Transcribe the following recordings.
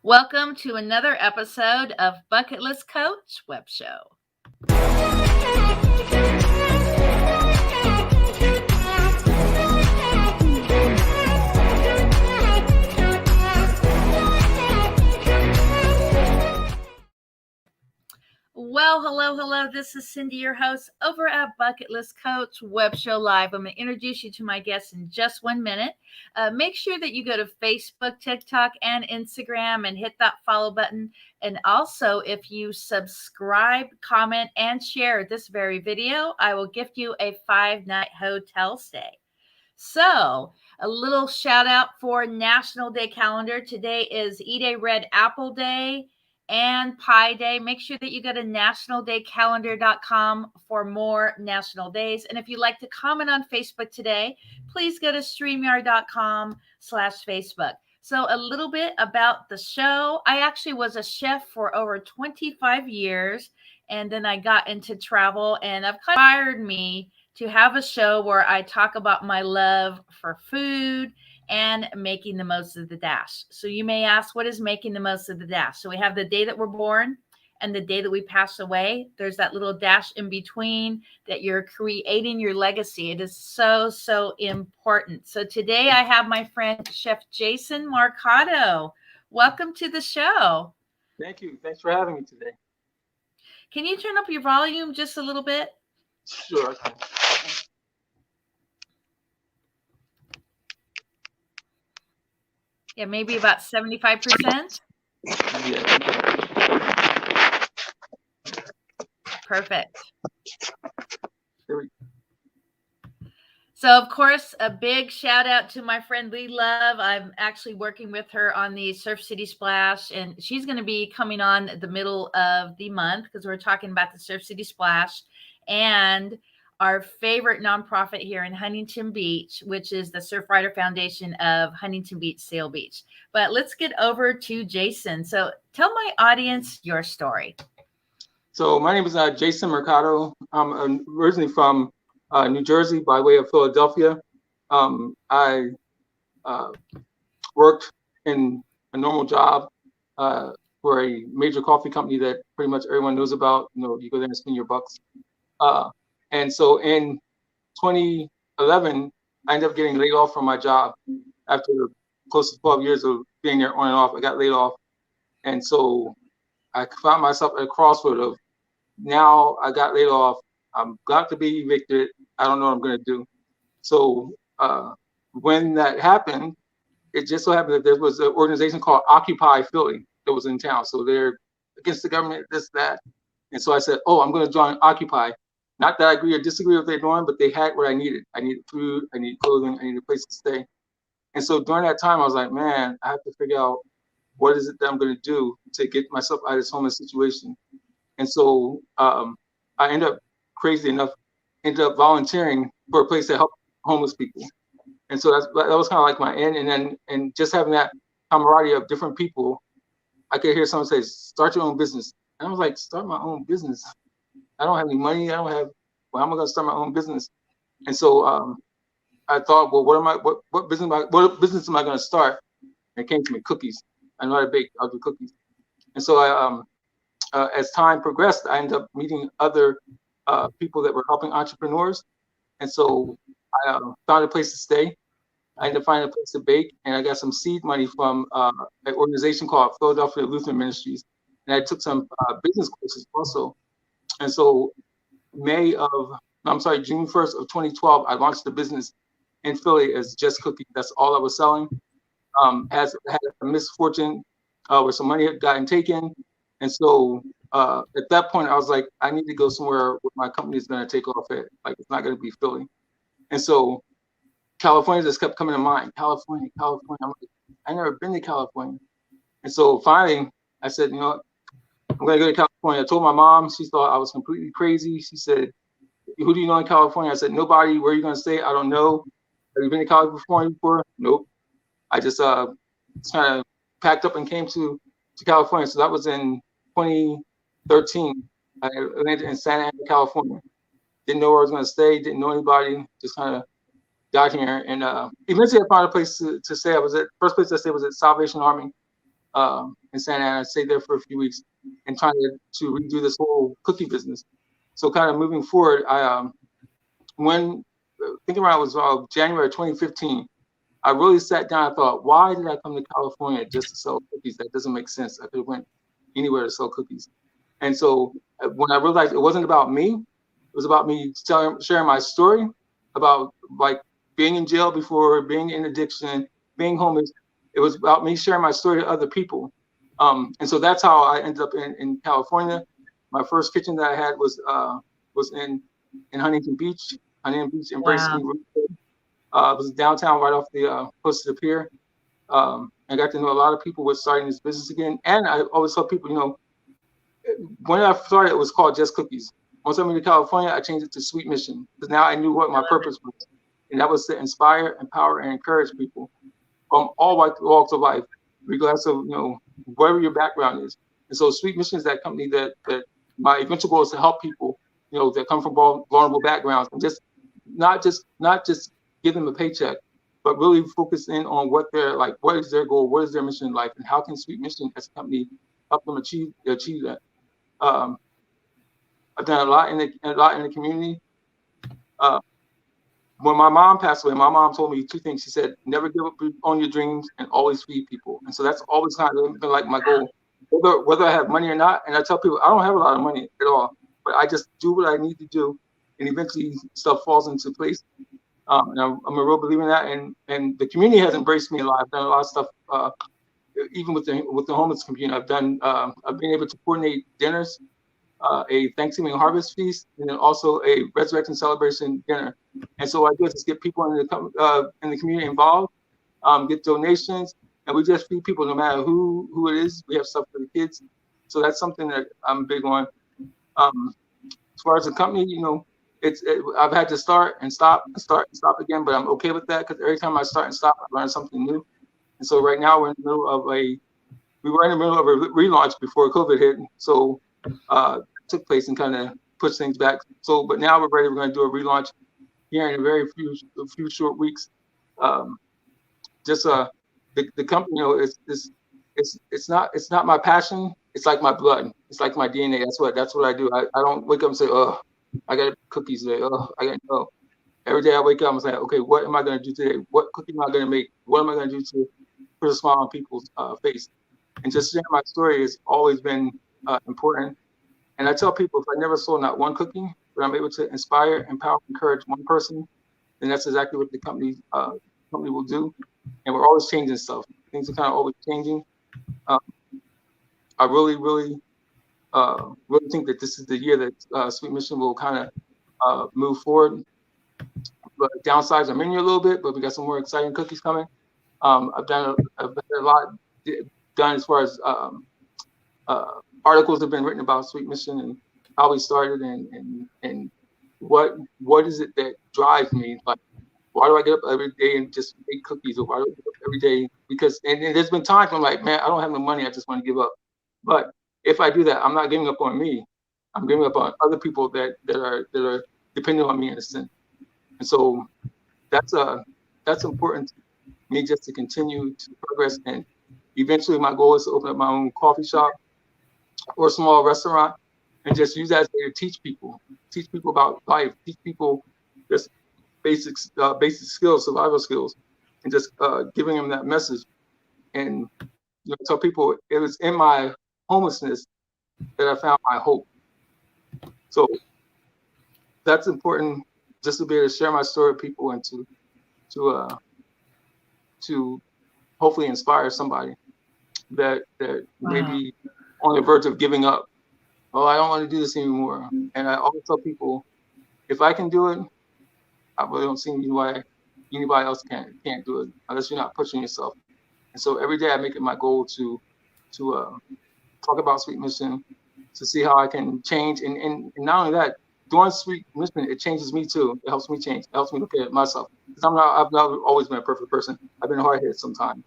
Welcome to another episode of Bucket List Coach Web Show. Well, hello. This is Cindy, your host over at Bucket List Coach Web Show Live. I'm going to introduce you to my guests in just 1 minute. Make sure that you go to Facebook, TikTok, and Instagram and hit that follow button. And also, if you subscribe, comment, and share this very video, I will gift you a 5-night hotel stay. So, a little shout out for National Day Calendar. Today is Eat a Red Apple Day and Pie Day. Make sure that you go to nationaldaycalendar.com for more national days. And if you'd like to comment on Facebook today, please go to streamyard.com/Facebook. So a little bit about the show. I actually was a chef for over 25 years, and then I got into travel, and I've kind of inspired me to have a show where I talk about my love for food and making the most of the dash. So you may ask, what is making the most of the dash? So we have the day that we're born and the day that we pass away. There's that little dash in between that you're creating your legacy. It is so important. So today I have my friend Chef Jason Mercado. Welcome to the show. Thank you. Thanks for having me today. Can you turn up your volume just a little bit? Sure. Yeah, maybe about 75%. Yeah. Perfect. There we go. So, of course, a big shout out to my friend Lee Love. I'm actually working with her on the Surf City Splash, and she's going to be coming on the middle of the month because we're talking about the Surf City Splash and our favorite nonprofit here in Huntington Beach, which is the Surfrider Foundation of Huntington Beach, Sail Beach. But let's get over to Jason. So tell my audience your story. So my name is Jason Mercado. I'm originally from New Jersey by way of Philadelphia. I worked in a normal job for a major coffee company that pretty much everyone knows about. You know, you go there and spend your bucks. And so in 2011, I ended up getting laid off from my job after close to 12 years of being there on and off. I got laid off. And so I found myself at a crossroad of now I got laid off. I'm got to be evicted. I don't know what I'm going to do. So when that happened, it just so happened that there was an organization called Occupy Philly that was in town. So they're against the government, this, that. And so I said, oh, I'm going to join Occupy. Not that I agree or disagree with what they're doing, but they had what I needed. I needed food, I needed clothing, I needed a place to stay. And so during that time, I was like, man, I have to figure out what is it that I'm going to do to get myself out of this homeless situation. And so I ended up, crazy enough, volunteering for a place to help homeless people. And so that was kind of like my end. And just having that camaraderie of different people, I could hear someone say, start your own business. And I was like, start my own business? I don't have any money. Well, how am I going to start my own business? And so I thought, well, what business am I going to start? And it came to me, cookies. I know how to bake. I'll do cookies. And so as time progressed, I ended up meeting other people that were helping entrepreneurs. And so I found a place to stay. I ended up finding a place to bake, and I got some seed money from an organization called Philadelphia Lutheran Ministries. And I took some business courses also. And so June 1st of 2012, I launched the business in Philly as Just Cookies. That's all I was selling. Had a misfortune where some money had gotten taken. And so at that point, I was like, I need to go somewhere where my company is going to take off at. Like, it's not going to be Philly. And so California just kept coming to mind. California. I'm like, I never been to California. And so finally, I said, you know what? I'm going to go to California. I told my mom. She thought I was completely crazy. She said, who do you know in California? I said, nobody. Where are you going to stay? I don't know. Have you been to California before? Nope. I just kind of packed up and came to California. So that was in 2013. I landed in Santa Ana, California. Didn't know where I was going to stay. Didn't know anybody. Just kind of got here. And eventually I found a place to stay. First place I stayed was at Salvation Army. in Santa Ana. I stayed there for a few weeks and trying to redo this whole cookie business. So kind of moving forward, when thinking around was January 2015, I really sat down and thought, why did I come to California just to sell cookies? That doesn't make sense. I could have went anywhere to sell cookies. And so when I realized it wasn't about me, it was about me sharing my story about like being in jail before, being in addiction, being homeless. It was about me sharing my story to other people. And so that's how I ended up in California. My first kitchen that I had was in Huntington Beach. Huntington Beach embraced me. It was downtown, right off the close to the pier. I got to know a lot of people who were starting this business again. And I always tell people, when I started, it was called Just Cookies. Once I moved to California, I changed it to Sweet Mission because now I knew what my purpose was. And that was to inspire, empower, and encourage people from all walks of life, regardless of, wherever your background is. And so Sweet Mission is that company that my eventual goal is to help people, that come from vulnerable backgrounds and not just give them a paycheck, but really focus in on what they're like, what is their goal, what is their mission in life, and how can Sweet Mission as a company help them achieve that. I've done a lot in the community. When my mom passed away, my mom told me two things. She said, never give up on your dreams and always feed people. And so that's always kind of been like my goal, whether I have money or not. And I tell people, I don't have a lot of money at all, but I just do what I need to do. And eventually stuff falls into place. And I'm a real believer in that. And the community has embraced me a lot. I've done a lot of stuff, even with the homeless community. I've been able to coordinate dinners, a Thanksgiving harvest feast, and then also a resurrection celebration dinner. And so I just get people in the community involved, get donations, and we just feed people no matter who it is. We have stuff for the kids, so that's something that I'm big on. As far as the company, I've had to start and stop again, but I'm okay with that because every time I start and stop, I learn something new. And so right now we were in the middle of a relaunch before COVID hit. So took place and kind of pushed things back. So, but now we're ready. We're going to do a relaunch here in a few short weeks. The company, it's not my passion. It's like my blood. It's like my DNA. That's what I do. I don't wake up and say, oh, I got cookies today. Oh, I got no. Every day I wake up and say, okay, what am I going to do today? What cookie am I going to make? What am I going to do to put a smile on people's face? And just sharing my story has always been important. And I tell people, if I never sold not one cookie, but I'm able to inspire, empower, encourage one person, then that's exactly what the company will do. And we're always changing stuff. Things are kind of always changing. I really think that this is the year that Sweet Mission will kind of move forward. But downsides are menu a little bit, but we got some more exciting cookies coming. I've done a lot done as far as articles have been written about Sweet Mission and how we started and what is it that drives me? Like, why do I get up every day and just make cookies? Or why do I get up every day? Because and there's been times I'm like, man, I don't have no money. I just want to give up. But if I do that, I'm not giving up on me. I'm giving up on other people that are dependent on me in a sense. And so that's important to me, just to continue to progress. And eventually my goal is to open up my own coffee shop or a small restaurant and just use that to teach people about life, teach people just basic skills, survival skills, and just giving them that message. And tell people it was in my homelessness that I found my hope. So that's important, just to be able to share my story with people and to hopefully inspire somebody that may be on the verge of giving up. Oh, I don't want to do this anymore. And I always tell people, if I can do it, I really don't see why anybody else can't do it unless you're not pushing yourself. And so every day I make it my goal to talk about Sweet Mission, to see how I can change. And not only that, doing Sweet Mission, it changes me too. It helps me change. It helps me look at myself. Because I've not always been a perfect person. I've been hard-headed sometimes.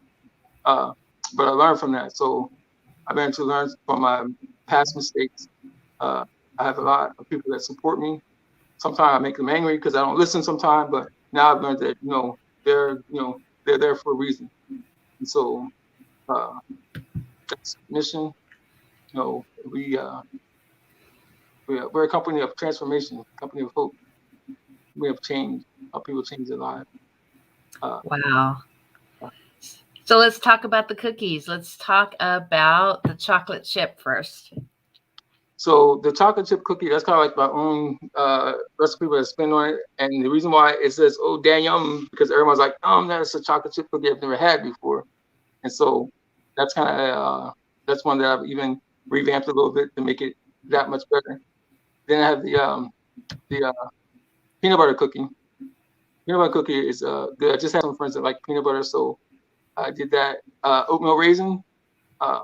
But I learned from that. So I've been to learn from my past mistakes. I have a lot of people that support me. Sometimes I make them angry because I don't listen sometimes, but now I've learned that, they're there for a reason. And so That's mission. You know, we're a company of transformation, company of hope. We have change, help people change their lives. Wow. So let's talk about the cookies. Let's talk about the chocolate chip first. So the chocolate chip cookie, that's kind of like my own recipe with a spin on it. And the reason why it says, oh, damn yum, because everyone's like, that's a chocolate chip cookie I've never had before. And so that's kind of, that's one that I've even revamped a little bit to make it that much better. Then I have the peanut butter cookie. Peanut butter cookie is good. I just had some friends that like peanut butter, so I did that. Oatmeal raisin. I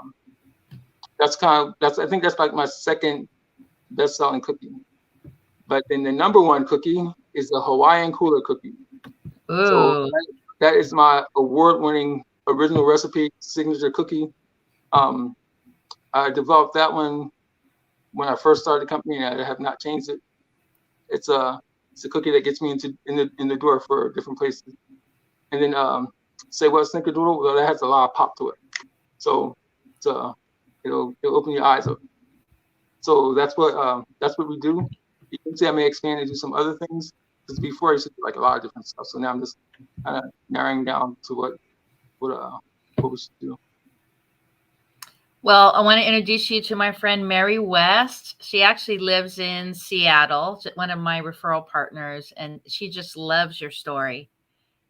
think that's like my second best-selling cookie. But then the number one cookie is the Hawaiian cooler cookie. So Ooh. that is my award-winning original recipe signature cookie. I developed that one when I first started the company, and I have not changed it. It's a cookie that gets me in the door for different places. And then say what snickerdoodle? Well, that has a lot of pop to it. So it'll open your eyes up. So that's what we do. You can see I may expand and do some other things, because before I used to do like a lot of different stuff. So now I'm just kind of narrowing down to what we should do. Well, I want to introduce you to my friend Mary West. She actually lives in Seattle, one of my referral partners, and she just loves your story.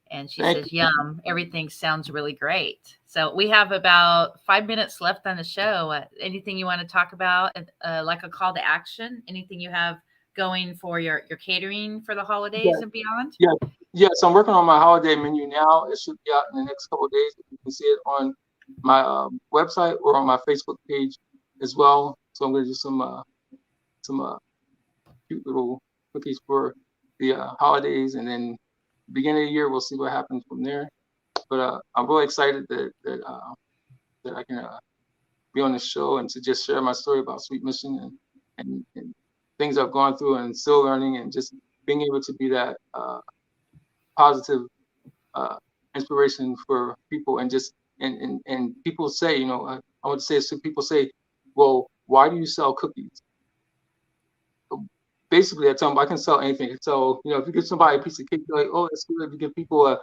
And she says, yum, everything sounds really great. So we have about 5 minutes left on the show. Anything you want to talk about, like a call to action? Anything you have going for your catering for the holidays and beyond? Yeah. So I'm working on my holiday menu now. It should be out in the next couple of days. You can see it on my website or on my Facebook page as well. So I'm going to do some cute little cookies for the holidays, and then beginning of the year we'll see what happens from there. But I'm really excited that I can be on the show and to just share my story about Sweet Mission and things I've gone through and still learning, and just being able to be that positive inspiration for people. And just and people say, I want to say this, so people say, well, why do you sell cookies? Basically, I tell them I can sell anything. So if you give somebody a piece of cake, they're like, oh, that's good. If you give people a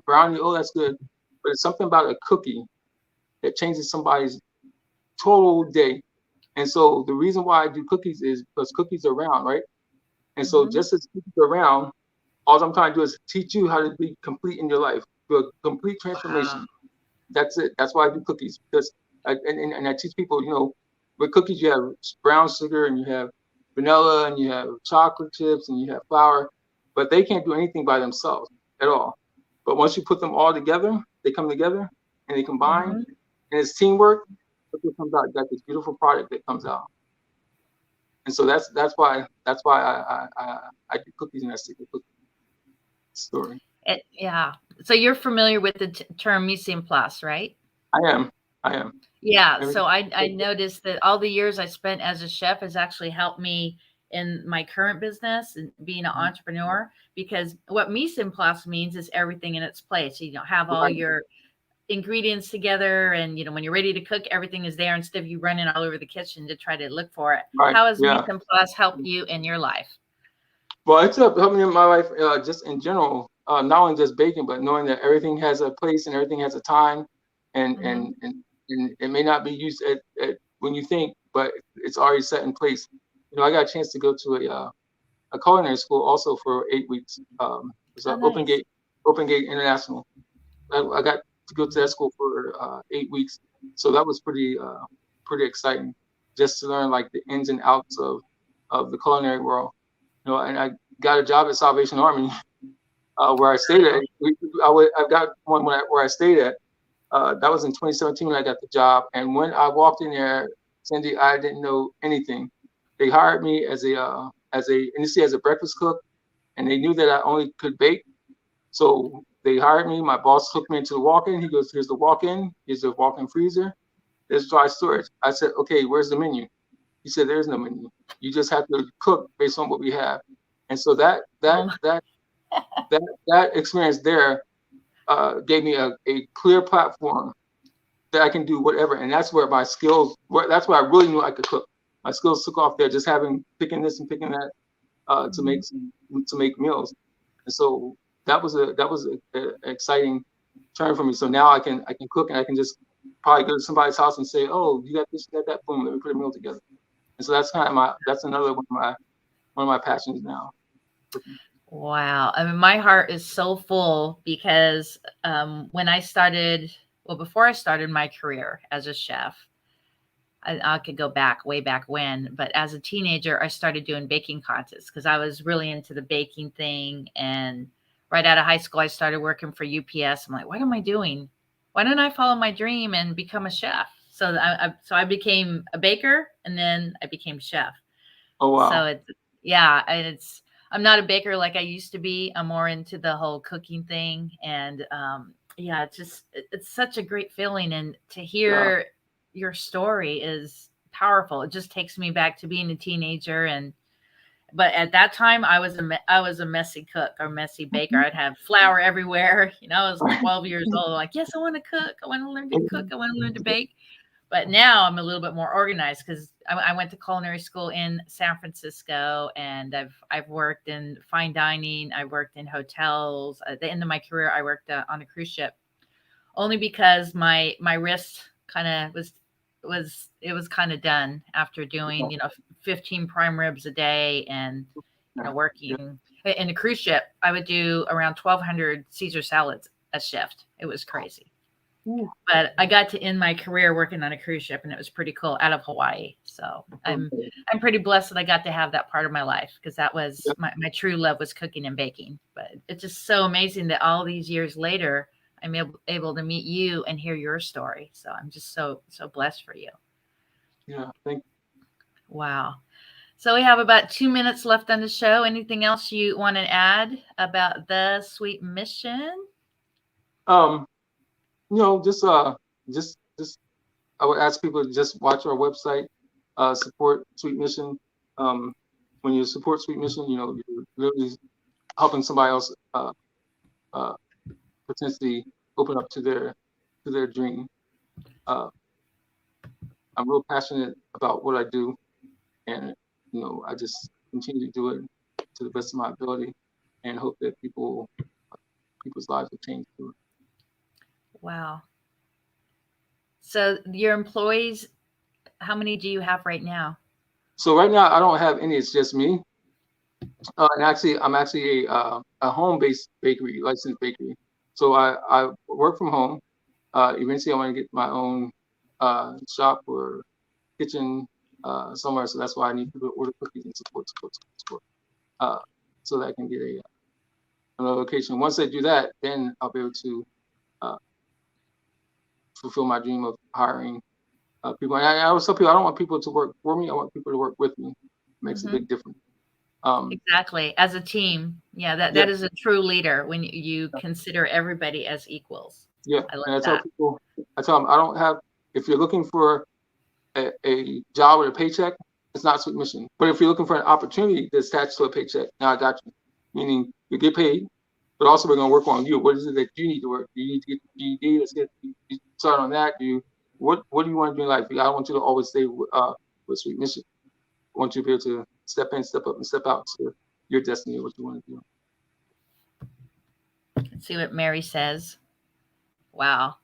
brownie, oh, that's good. But it's something about a cookie that changes somebody's total day. And so the reason why I do cookies is because cookies are round, right? And so just as cookies are round, all I'm trying to do is teach you how to be complete in your life, do a complete transformation. Wow. That's it. That's why I do cookies, because I teach people, with cookies you have brown sugar and you have vanilla and you have chocolate chips and you have flour, but they can't do anything by themselves at all. But once you put them all together, they come together and they combine, and it's teamwork. It comes out, got this beautiful product that comes out. And so that's why I do cookies, and I stick with cookies story. Yeah. So you're familiar with the term mise en place, right? I am. Yeah. So I noticed that all the years I spent as a chef has actually helped me in my current business and being an entrepreneur, because what mise en place means is everything in its place. You have all your ingredients together, and when you're ready to cook, everything is there instead of you running all over the kitchen to try to look for it. Right. How has mise en place helped you in your life? Well, it's helped me in my life just in general, not only just baking, but knowing that everything has a place and everything has a time, and it may not be used at when you think, but it's already set in place. I got a chance to go to a culinary school also for 8 weeks. It's Open Gate International. I got to go to that school for 8 weeks, so that was pretty exciting, just to learn like the ins and outs of the culinary world. And I got a job at Salvation Army, where I stayed at. I got one where I stayed at. That was in 2017 when I got the job. And when I walked in there, Cindy, I didn't know anything. They hired me initially as a breakfast cook, and they knew that I only could bake. So they hired me. My boss took me into the walk-in. He goes, here's the walk-in. Here's the walk-in freezer. There's dry storage. I said, okay, where's the menu? He said, there's no menu. You just have to cook based on what we have. And so that experience there gave me a clear platform that I can do whatever. And that's where my skills, that's where I really knew I could cook. My skills took off there, just picking this and picking that to make meals. And so that was a exciting turn for me. So now I can cook, and I can just probably go to somebody's house and say, oh, you got this, you got that, boom, let me put a meal together. And so that's kind of that's another one of my passions now. Wow. I mean, my heart is so full because when I started, before I started my career as a chef, I could go back way back when, but as a teenager, I started doing baking contests because I was really into the baking thing. And right out of high school, I started working for UPS. I'm like, what am I doing? Why don't I follow my dream and become a chef? So I became a baker, and then I became chef. Oh, wow. So I'm not a baker like I used to be. I'm more into the whole cooking thing. And it's such a great feeling. And to hear your story is powerful. It just takes me back to being a teenager. But at that time I was a messy cook or messy baker. I'd have flour everywhere. I was 12 years old. Like, yes, I want to cook. I want to learn to cook. I want to learn to bake. But now I'm a little bit more organized because I went to culinary school in San Francisco, and I've worked in fine dining. I worked in hotels. At the end of my career, I worked on a cruise ship, only because my wrist kind of was kind of done after doing 15 prime ribs a day and working in a cruise ship. I would do around 1,200 Caesar salads a shift. It was crazy. But I got to end my career working on a cruise ship, and it was pretty cool, out of Hawaii. So I'm pretty blessed that I got to have that part of my life, because that was my true love, was cooking and baking. But it's just so amazing that all these years later, I'm able to meet you and hear your story. So I'm just so blessed for you. Yeah, thank you. Wow. So we have about 2 minutes left on the show. Anything else you want to add about the Sweet Mission? Just I would ask people to just watch our website, support Sweet Mission. When you support Sweet Mission, you're really helping somebody else potentially open up to their dream. I'm real passionate about what I do, and I just continue to do it to the best of my ability, and hope that people's lives will change through it. Wow. So your employees, how many do you have right now? So right now I don't have any. It's just me. And actually, I'm actually a home-based bakery, licensed bakery. So I work from home. Eventually, I want to get my own shop or kitchen somewhere. So that's why I need people to order cookies and support. So that I can get another location. Once I do that, then I'll be able to fulfill my dream of hiring people. And I always tell people, I don't want people to work for me. I want people to work with me. It makes a big difference. Exactly. As a team. Yeah, that is a true leader, when you consider everybody as equals. Yeah. And I tell people, I don't have, if you're looking for a job with a paycheck, it's not Sweet Mission. But if you're looking for an opportunity that's attached to a paycheck, now I got you. Meaning you get paid, but also we're going to work on you. What is it that you need to work? Do you need to get the GED? Let's get started on that. What do you want to do in life? I don't want you to always stay with Sweet Mission. I want you to be able to step in, step up, and step out to your destiny, what you want to do. Let's see what Mary says. Wow.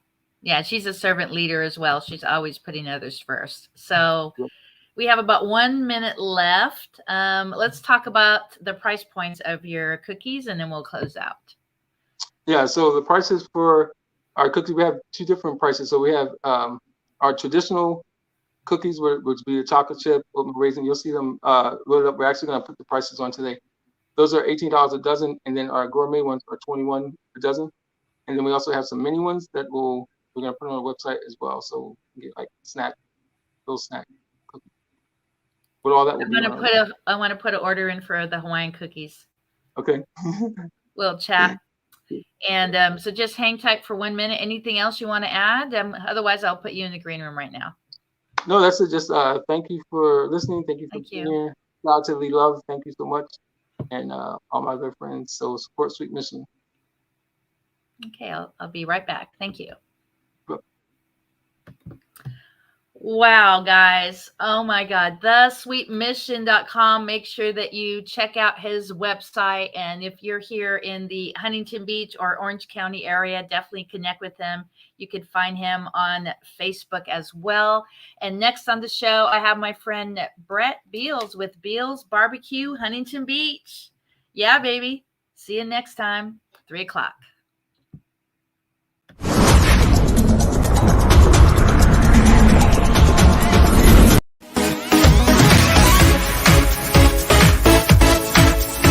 Yeah, she's a servant leader as well. She's always putting others first. So we have about 1 minute left. Let's talk about the price points of your cookies, and then we'll close out. Yeah, so the prices for our cookies, we have two different prices. So we have our traditional cookies, which would be the chocolate chip, oatmeal raisin. You'll see them loaded up. We're actually going to put the prices on today. Those are $18 a dozen, and then our gourmet ones are $21 a dozen. And then we also have some mini ones that we're going to put on our website as well. So you get like little snack cookies. But all that I want to put an order in for the Hawaiian cookies. Okay. We'll chat. And so just hang tight for 1 minute. Anything else you want to add? Otherwise, I'll put you in the green room right now. No, that's it. Just thank you for listening. Thank you for being here. Relatively love. Thank you so much. And all my good friends. So support Sweet Mission. Okay, I'll be right back. Thank you. Wow, guys. Oh my God. thesweetmission.com. Make sure that you check out his website. And if you're here in the Huntington Beach or Orange County area, definitely connect with him. You can find him on Facebook as well. And next on the show, I have my friend Brett Beals with Beals Barbecue, Huntington Beach. Yeah, baby. See you next time, 3 o'clock.